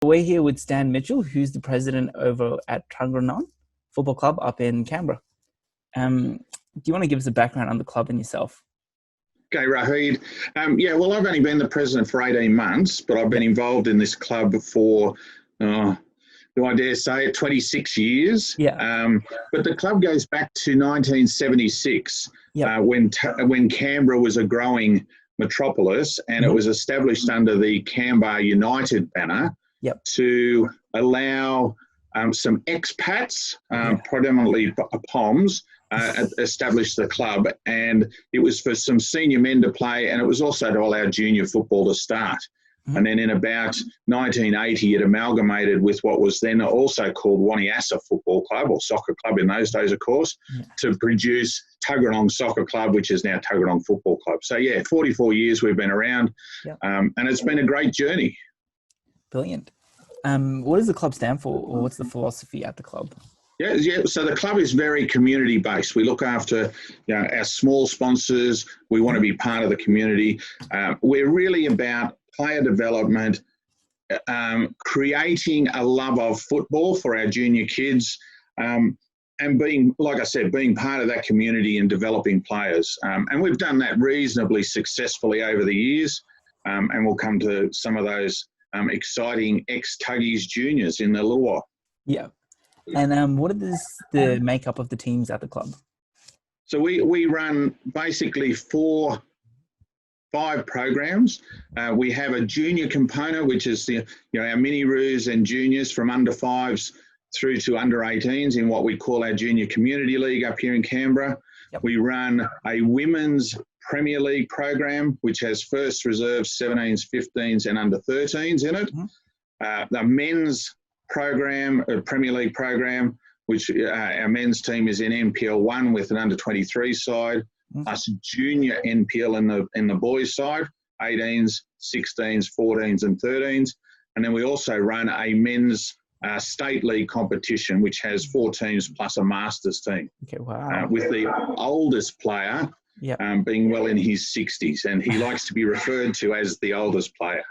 We're here with Stan Mitchell, who's the president over at Tuggeranong Football Club up in Canberra. Do you want to give us a background on the club and yourself? Okay, Rahid. Well, I've only been the president for 18 months, but I've been involved in this club for, do I dare say it, 26 years. Yeah. But the club goes back to 1976, when Canberra was a growing metropolis, and it was established under the Canberra United banner to allow some expats, predominantly POMs, established the club, and it was for some senior men to play, and it was also to allow junior football to start. And then in about 1980, it amalgamated with what was then also called Waniasa Football Club, or Soccer Club in those days, of course, to produce Tuggeranong Soccer Club, which is now Tuggeranong Football Club. So, 44 years we've been around, and it's been a great journey. Brilliant. What does the club stand for, or what's the philosophy at the club? So the club is very community-based. We look after our small sponsors. We want to be part of the community. We're really about player development, creating a love of football for our junior kids, and being, like I said, being part of that community and developing players. And we've done that reasonably successfully over the years, and we'll come to some of those exciting ex-Tuggies juniors in a little while. Yeah. And what is the makeup of the teams at the club? So we run basically 5 programs. We have a junior component, which is our mini-roos and juniors from under 5s through to under 18s in what we call our junior community league up here in Canberra. We run a women's Premier League program, which has first reserves, 17s, 15s and under 13s in it. The men's program, a Premier League program, which our men's team is in NPL 1 with an under 23 side, plus junior NPL in the boys side, 18s, 16s, 14s and 13s. And then we also run a men's state league competition, which has 4 teams plus a masters team. Okay, wow. With the oldest player being well in his 60s, and he likes to be referred to as the oldest player.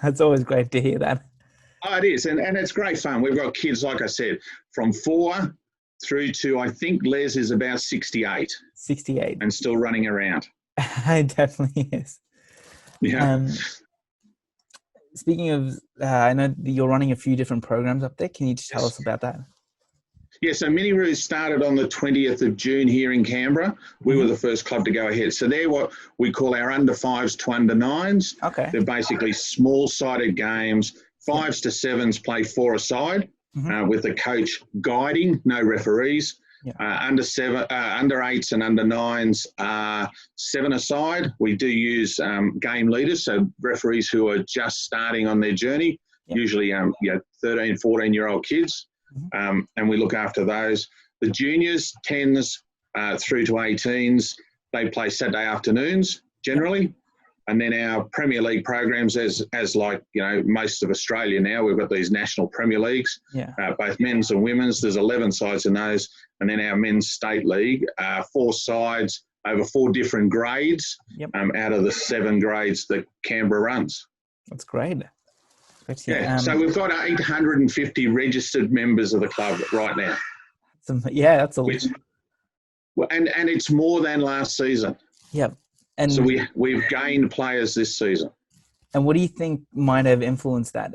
That's always great to hear that. Oh, it is, and it's great fun. We've got kids, like I said, from 4 through to, I think Les is about 68. 68. And still running around. It definitely is. Yeah. Speaking of, I know you're running a few different programs up there. Can you just tell us about that? Yeah, so Mini-Roos started on the 20th of June here in Canberra. We were the first club to go ahead. So they're what we call our under 5s to under 9s. Okay. They're basically small-sided games. 5s to 7s play 4 a side with the coach guiding, no referees. Under 8s and under 9s are 7 a side. We do use game leaders, so referees who are just starting on their journey, usually 13, 14-year-old kids, and we look after those. The juniors, 10s through to 18s, they play Saturday afternoons generally. And then our Premier League programs, as like, most of Australia now, we've got these national Premier Leagues, both men's and women's. There's 11 sides in those. And then our men's state league, 4 sides over 4 different grades out of the 7 grades that Canberra runs. That's great. So we've got 850 registered members of the club right now. That's a lot. And it's more than last season. Yeah. And so we've gained players this season. And what do you think might have influenced that?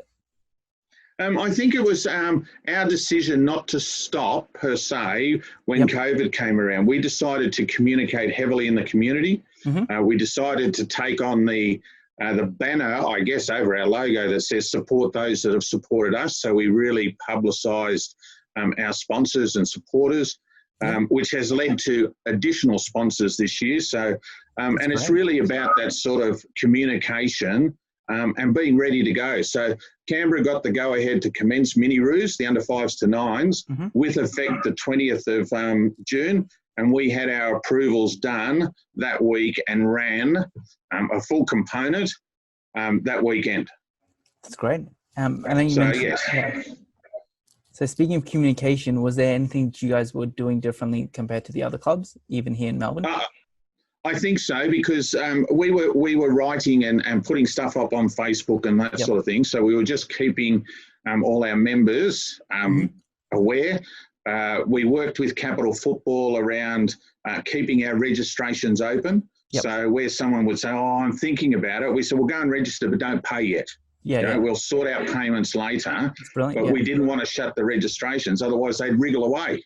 I think it was our decision not to stop, per se, when COVID came around. We decided to communicate heavily in the community. We decided to take on the banner, I guess, over our logo that says support those that have supported us. So we really publicised our sponsors and supporters. Which has led to additional sponsors this year. So, and it's really about that sort of communication and being ready to go. So Canberra got the go-ahead to commence Mini-Roos, the under 5s to 9s, with effect the 20th of June. And we had our approvals done that week and ran a full component that weekend. That's great. And then you mentioned, So speaking of communication, was there anything that you guys were doing differently compared to the other clubs, even here in Melbourne? I think so, because we were writing and putting stuff up on Facebook and that sort of thing. So we were just keeping all our members aware. We worked with Capital Football around keeping our registrations open. So where someone would say, "Oh, I'm thinking about it," we said, "Well, go and register, but don't pay yet. We'll sort out payments later." But we didn't want to shut the registrations, otherwise they'd wriggle away.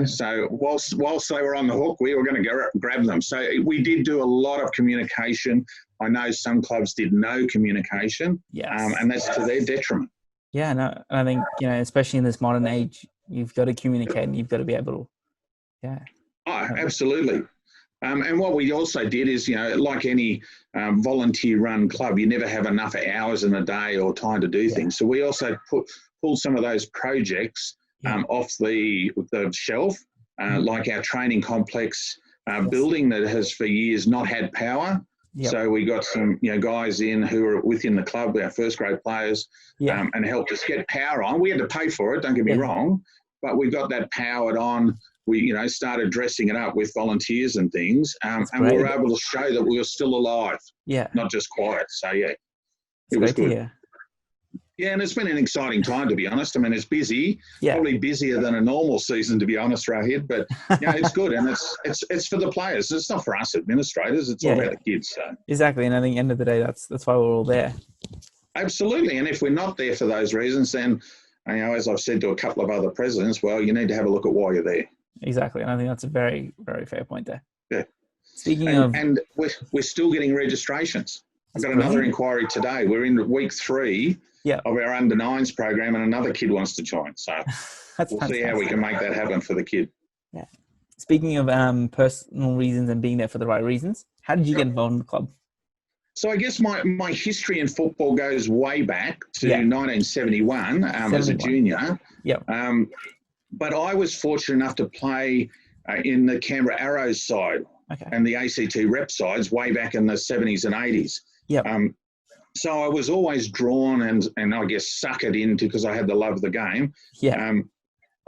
So whilst they were on the hook, we were going to grab them. So we did do a lot of communication. I know some clubs did no communication, and that's to their detriment. Yeah, no, I think, especially in this modern age, you've got to communicate and you've got to be able to, Oh, absolutely. And what we also did is, like any volunteer-run club, you never have enough hours in a day or time to do things. So we also pulled some of those projects off the shelf, like our training complex building that has for years not had power. So we got some guys in who are within the club, our first grade players, and helped us get power on. We had to pay for it, don't get me wrong, but we got that powered on. We started dressing it up with volunteers and things, and we were able to show that we were still alive, not just quiet. So it was good. Yeah, and it's been an exciting time, to be honest. I mean, it's busy, probably busier than a normal season, to be honest, Rahid. But it's good, and it's for the players. It's not for us administrators. It's all about the kids. So. Exactly, and I think at the end of the day, that's why we're all there. Absolutely, and if we're not there for those reasons, then as I've said to a couple of other presidents, well, you need to have a look at why you're there. Exactly, and I think that's a very, very fair point there. Yeah. Speaking of, and we're still getting registrations. I've got another inquiry today. We're in week 3. Of our under-9s program, and another kid wants to join. So we'll see how we can make that happen for the kid. Yeah. Speaking of personal reasons and being there for the right reasons, how did you get involved in the club? So I guess my history in football goes way back to 1971 as a junior. But I was fortunate enough to play in the Canberra Arrows side and the ACT rep sides way back in the 70s and 80s. So I was always drawn and I guess suckered into, because I had the love of the game.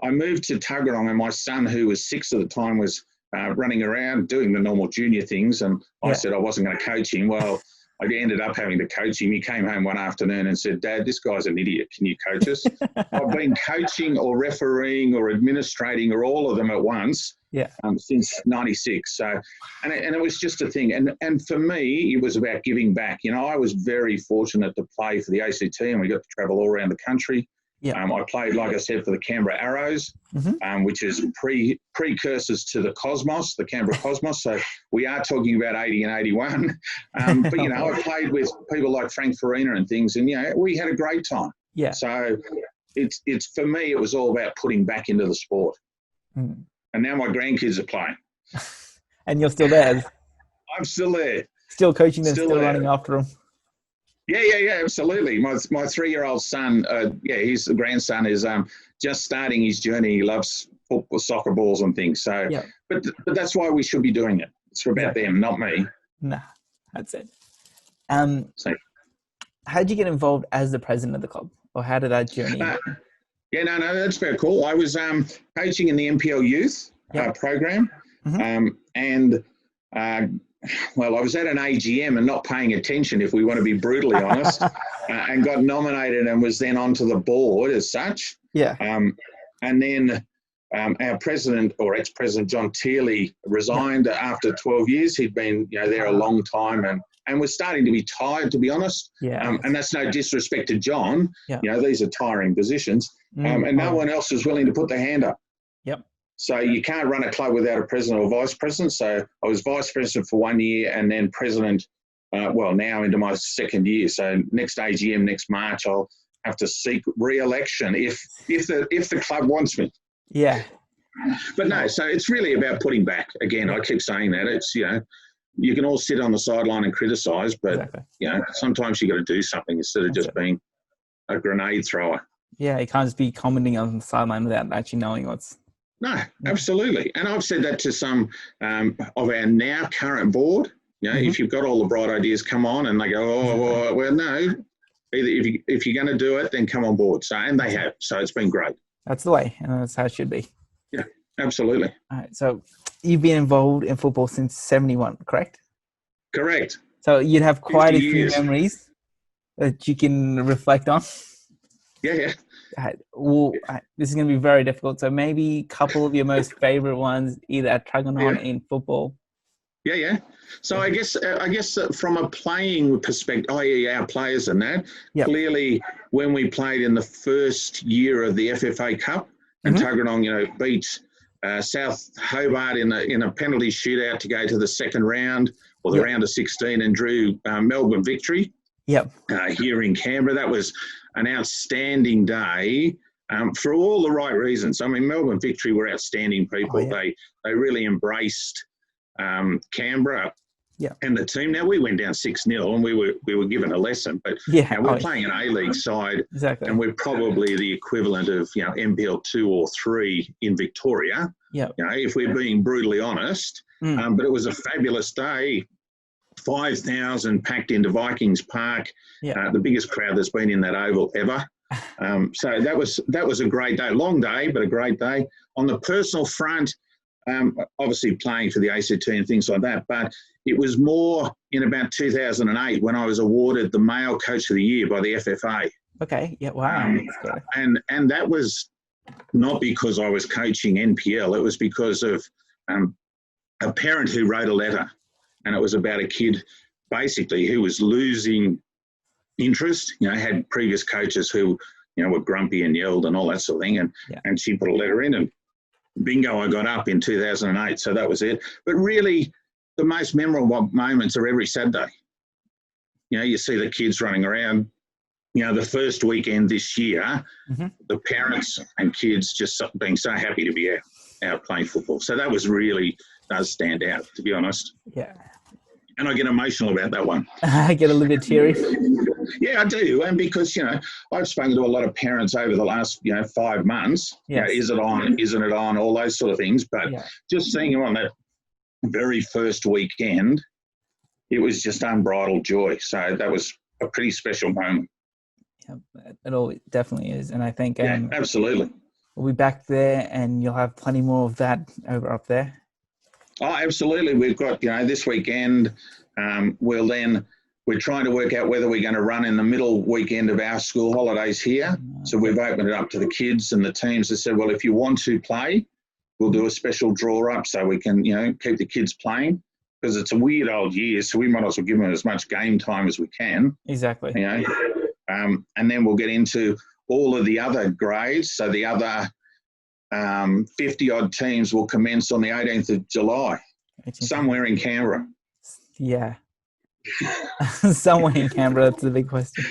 I moved to Tuggeranong, and my son, who was 6 at the time, was running around doing the normal junior things. And I said I wasn't going to coach him. Well, I ended up having to coach him. He came home one afternoon and said, "Dad, this guy's an idiot. Can you coach us?" I've been coaching or refereeing or administrating or all of them at once since 96. So, and it was just a thing. And for me, it was about giving back. I was very fortunate to play for the ACT, and we got to travel all around the country. I played, like I said, for the Canberra Arrows, which is precursors to the Cosmos, the Canberra Cosmos. So we are talking about 80 and 81. But, I played with people like Frank Farina and things, and, we had a great time. So it's for me, it was all about putting back into the sport. And now my grandkids are playing. And you're still there? I'm still there. Still coaching them, still running after them? Yeah, absolutely. My 3-year-old son, his grandson is just starting his journey. He loves football, soccer balls and things. So, but that's why we should be doing it. It's about them, not me. Nah, that's it. How did you get involved as the president of the club, or how did that journey? That's very cool. I was coaching in the MPL youth program, and. Well, I was at an AGM and not paying attention, if we want to be brutally honest, and got nominated and was then onto the board as such. And then our president, or ex-president, John Tearley, resigned after 12 years. He'd been there a long time and was starting to be tired, to be honest. And that's no disrespect to John. These are tiring positions. And no one else was willing to put their hand up. So you can't run a club without a president or vice president. So I was vice president for 1 year and then president, now into my 2nd year. So next AGM, next March, I'll have to seek re-election if the club wants me. But no, so it's really about putting back. Again, I keep saying that. It's, you can all sit on the sideline and criticise, but, sometimes you got to do something instead of just being a grenade thrower. You can't just be commenting on the sideline without actually knowing what's... No, absolutely. And I've said that to some of our now current board. If you've got all the bright ideas, come on. And they go, well, no. Either if you're going to do it, then come on board. So, and they have. So it's been great. That's the way, and that's how it should be. Absolutely. All right, so you've been involved in football since 71, correct? Correct. So you'd have 50 quite a few years. memories that you can reflect on. Yeah. Well, this is going to be very difficult. So maybe a couple of your most favorite ones, either at Tuggeranong in football. Yeah. So I guess from a playing perspective, i.e. our players and that, clearly when we played in the first year of the FFA Cup and Tuggeranong, beat South Hobart in a penalty shootout to go to the second round or the round of 16 and drew Melbourne Victory here in Canberra. That was an outstanding day for all the right reasons. I mean, Melbourne Victory were outstanding people. They really embraced Canberra and the team. Now, we went down 6-0 and we were given a lesson, but we're playing an A-League side and we're probably the equivalent of, NPL 2 or 3 in Victoria, if we're being brutally honest. But it was a fabulous day. 5,000 packed into Vikings Park, the biggest crowd that's been in that oval ever. So that was a great day, long day, but a great day. On the personal front, obviously playing for the ACT and things like that, but it was more in about 2008 when I was awarded the Male Coach of the Year by the FFA. Okay, wow. And that was not because I was coaching NPL, it was because of a parent who wrote a letter. And it was about a kid, basically, who was losing interest. Had previous coaches who, were grumpy and yelled and all that sort of thing. And she put a letter in, and bingo, I got up in 2008. So that was it. But really, the most memorable moments are every Saturday. You see the kids running around. The first weekend this year, the parents and kids just being so happy to be out playing football. So that was really does stand out, to be honest. Yeah. And I get emotional about that one. I get a little bit teary. Yeah, I do. And because, I've spoken to a lot of parents over the last, 5 months. Is it on? Isn't it on? All those sort of things. But just seeing them on that very first weekend, it was just unbridled joy. So that was a pretty special moment. Yeah, it all definitely is. And I think absolutely. We'll be back there and you'll have plenty more of that up there. Oh, absolutely. We've got, this weekend, we're trying to work out whether we're going to run in the middle weekend of our school holidays here. So we've opened it up to the kids and the teams that said, well, if you want to play, we'll do a special draw up so we can, keep the kids playing, because it's a weird old year. So we might as well give them as much game time as we can. Exactly. And then we'll get into all of the other grades. So the other 50-odd teams will commence on the 18th of July, somewhere in Canberra. Yeah. Somewhere in Canberra, that's the big question.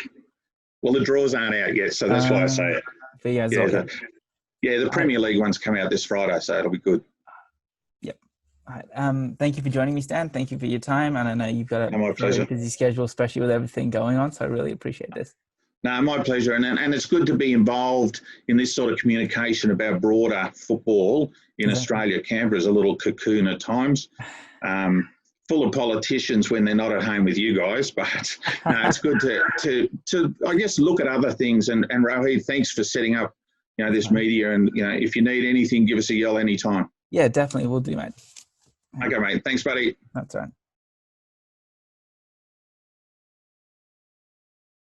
Well, the draws aren't out yet, so that's why I say it. But the Premier League ones come out this Friday, so it'll be good. Yep. All right. Thank you for joining me, Stan. Thank you for your time. And I know you've got a very busy schedule, especially with everything going on, so I really appreciate this. No, my pleasure. And it's good to be involved in this sort of communication about broader football in Australia. Canberra's a little cocoon at times, full of politicians when they're not at home with you guys. But no, it's good to I guess, look at other things. And Rohit, thanks for setting up, this media. And, if you need anything, give us a yell anytime. Yeah, definitely. We'll do, mate. Okay, mate. Thanks, buddy. That's all right.